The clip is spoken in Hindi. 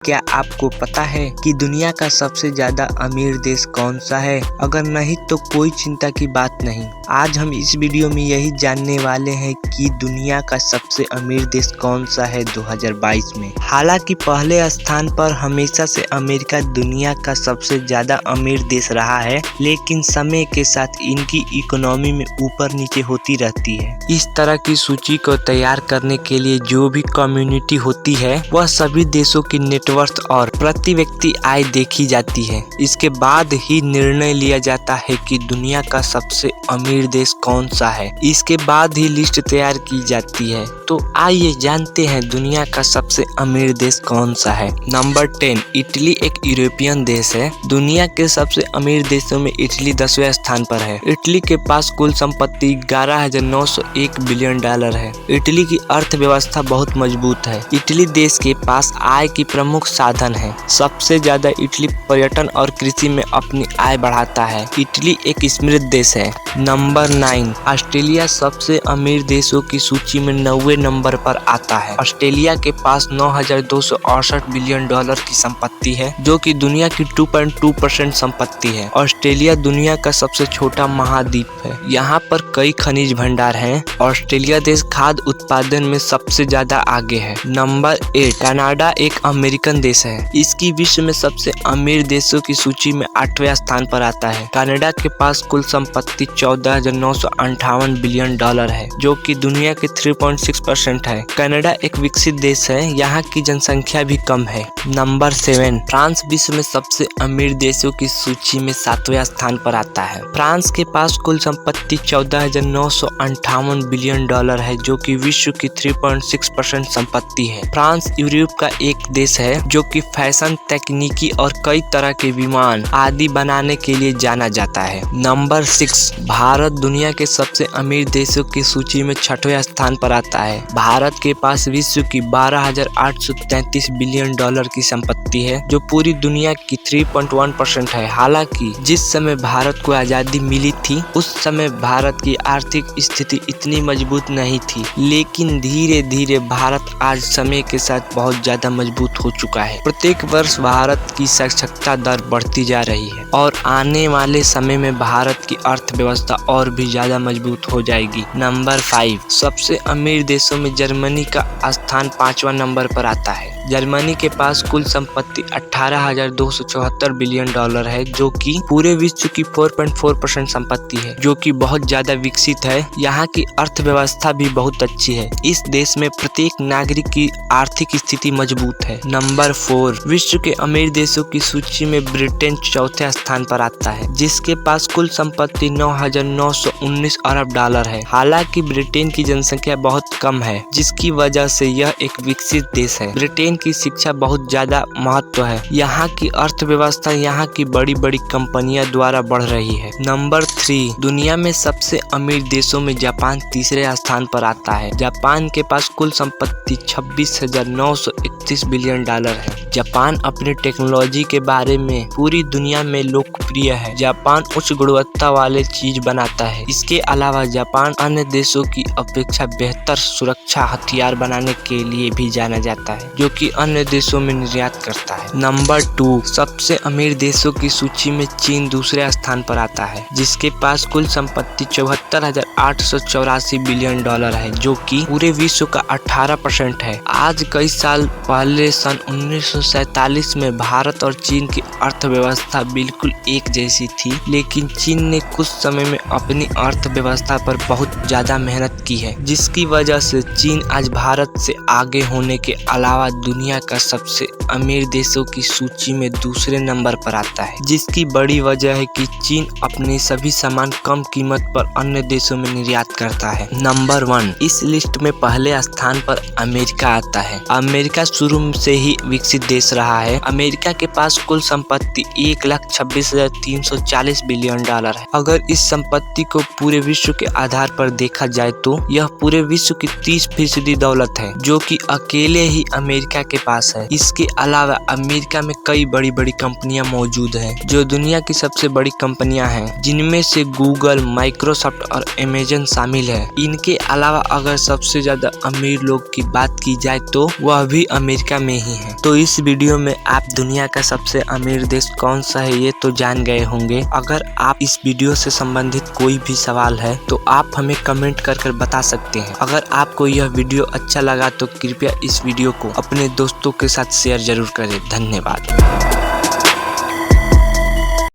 क्या आपको पता है कि दुनिया का सबसे ज्यादा अमीर देश कौन सा है? अगर नहीं तो कोई चिंता की बात नहीं। आज हम इस वीडियो में यही जानने वाले हैं कि दुनिया का सबसे अमीर देश कौन सा है 2022 में। हालांकि पहले स्थान पर हमेशा से अमेरिका दुनिया का सबसे ज्यादा अमीर देश रहा है, लेकिन समय के साथ इनकी इकोनॉमी में ऊपर नीचे होती रहती है। इस तरह की सूची को तैयार करने के लिए जो भी कम्युनिटी होती है वह सभी देशों की नेटवर्थ और प्रति व्यक्ति आय देखी जाती है। इसके बाद ही निर्णय लिया जाता है कि दुनिया का सबसे अमीर देश कौन सा है। इसके बाद ही लिस्ट तैयार की जाती है। तो आइए जानते हैं दुनिया का सबसे अमीर देश कौन सा है। नंबर 10, इटली एक यूरोपियन देश है। दुनिया के सबसे अमीर देशों में इटली 10वें स्थान पर है। इटली के पास कुल संपत्ति 11,901 बिलियन डॉलर है। इटली की अर्थव्यवस्था बहुत मजबूत है। इटली देश के पास आय की प्रमुख साधन है। सबसे ज्यादा इटली पर्यटन और कृषि में अपनी आय बढ़ाता है। इटली एक समृद्ध देश है। नंबर 9, ऑस्ट्रेलिया सबसे अमीर देशों की सूची में 90वें नंबर पर आता है। ऑस्ट्रेलिया के पास 9,268 बिलियन डॉलर की संपत्ति है, जो कि दुनिया की 2.2% संपत्ति है। ऑस्ट्रेलिया दुनिया का सबसे छोटा महाद्वीप है। यहाँ पर कई खनिज भंडार हैं। ऑस्ट्रेलिया देश खाद्य उत्पादन में सबसे ज्यादा आगे है। नंबर 8, कनाडा एक अमेरिकन देश है। इसकी विश्व में सबसे अमीर देशों की सूची में 8वें स्थान पर आता है। कनाडा के पास कुल संपत्ति 14,958 बिलियन डॉलर है, जो कि दुनिया के 3.6% है। कनाडा एक विकसित देश है। यहाँ की जनसंख्या भी कम है। नंबर 7, फ्रांस विश्व में सबसे अमीर देशों की सूची में 7वें स्थान पर आता है। फ्रांस के पास कुल संपत्ति 14,958 बिलियन डॉलर है, जो कि विश्व की 3.6% संपत्ति है। फ्रांस यूरोप का एक देश है जो कि फैशन, तकनीकी और कई तरह के विमान आदि बनाने के लिए जाना जाता है। नंबर 6, भारत दुनिया के सबसे अमीर देशों की सूची में 6वें स्थान पर आता है। भारत के पास विश्व की 12,833 बिलियन डॉलर की संपत्ति है, जो पूरी दुनिया की 3.1% है। हालांकि जिस समय भारत को आजादी मिली थी उस समय भारत की आर्थिक स्थिति इतनी मजबूत नहीं थी, लेकिन धीरे धीरे भारत आज समय के साथ बहुत ज्यादा मजबूत हो चुका है। प्रत्येक वर्ष भारत की साक्षरता दर बढ़ती जा रही है और आने वाले समय में भारत की अर्थव्यवस्था और भी ज्यादा मजबूत हो जाएगी। नंबर 5, सबसे अमीर देशों में जर्मनी का स्थान 5वां नंबर पर आता है। जर्मनी के पास कुल संपत्ति 18,274 बिलियन डॉलर है, जो कि पूरे विश्व की 4.4% संपत्ति है, जो कि बहुत ज्यादा विकसित है। यहाँ की अर्थव्यवस्था भी बहुत अच्छी है। इस देश में प्रत्येक नागरिक की आर्थिक स्थिति मजबूत है। नंबर 4, विश्व के अमीर देशों की सूची में ब्रिटेन 4थे स्थान पर आता है, जिसके पास कुल संपत्ति 9,919 अरब डॉलर है। हालांकि ब्रिटेन की जनसंख्या बहुत कम है, जिसकी वजह से यह एक विकसित देश है। ब्रिटेन की शिक्षा बहुत ज्यादा महत्व है। यहाँ की अर्थव्यवस्था यहाँ की बड़ी बड़ी कंपनियां द्वारा बढ़ रही है। नंबर 3, दुनिया में सबसे अमीर देशों में जापान 3रे स्थान पर आता है। जापान के पास कुल संपत्ति 26,931 बिलियन डॉलर है। जापान अपनी टेक्नोलॉजी के बारे में पूरी दुनिया में लोकप्रिय है। जापान उच्च गुणवत्ता वाले चीज बनाता है। इसके अलावा जापान अन्य देशों की अपेक्षा बेहतर सुरक्षा हथियार बनाने के लिए भी जाना जाता है, जो कि अन्य देशों में निर्यात करता है। नंबर 2, सबसे अमीर देशों की सूची में चीन 2रे स्थान पर आता है, जिसके पास कुल संपत्ति 74,884 बिलियन डॉलर है, जो कि पूरे विश्व का 18% है। आज कई साल पहले सन 1947 में भारत और चीन की अर्थव्यवस्था बिल्कुल एक जैसी थी, लेकिन चीन ने कुछ समय में अपनी अर्थव्यवस्था पर बहुत ज्यादा मेहनत की है, जिसकी वजह से चीन आज भारत से आगे होने के अलावा दुनिया का सबसे अमीर देशों की सूची में 2रे नंबर पर आता है। जिसकी बड़ी वजह है कि चीन अपने सभी सामान कम कीमत पर अन्य देशों में निर्यात करता है। नंबर 1, इस लिस्ट में पहले स्थान पर अमेरिका आता है। अमेरिका शुरू से ही विकसित देश रहा है। अमेरिका के पास कुल संपत्ति 1,26,340 बिलियन डॉलर है। अगर इस संपत्ति को पूरे विश्व के आधार पर देखा जाए तो यह पूरे विश्व की 30% दौलत है, जो कि अकेले ही अमेरिका के पास है। इसके अलावा अमेरिका में कई बड़ी बड़ी कंपनियां मौजूद हैं, जो दुनिया की सबसे बड़ी कंपनियां हैं, जिनमें से गूगल, माइक्रोसॉफ्ट और अमेजन शामिल है। इनके अलावा अगर सबसे ज्यादा अमीर लोग की बात की जाए तो वह भी अमेरिका में ही है। तो इस वीडियो में आप दुनिया का सबसे अमीर देश कौन सा है ये तो जान गए होंगे। अगर आप इस वीडियो से संबंधित कोई भी सवाल है तो आप हमें कमेंट कर बता सकते हैं। अगर आपको यह वीडियो अच्छा लगा तो कृपया इस वीडियो को अपने दोस्तों के साथ शेयर जरूर करें। धन्यवाद।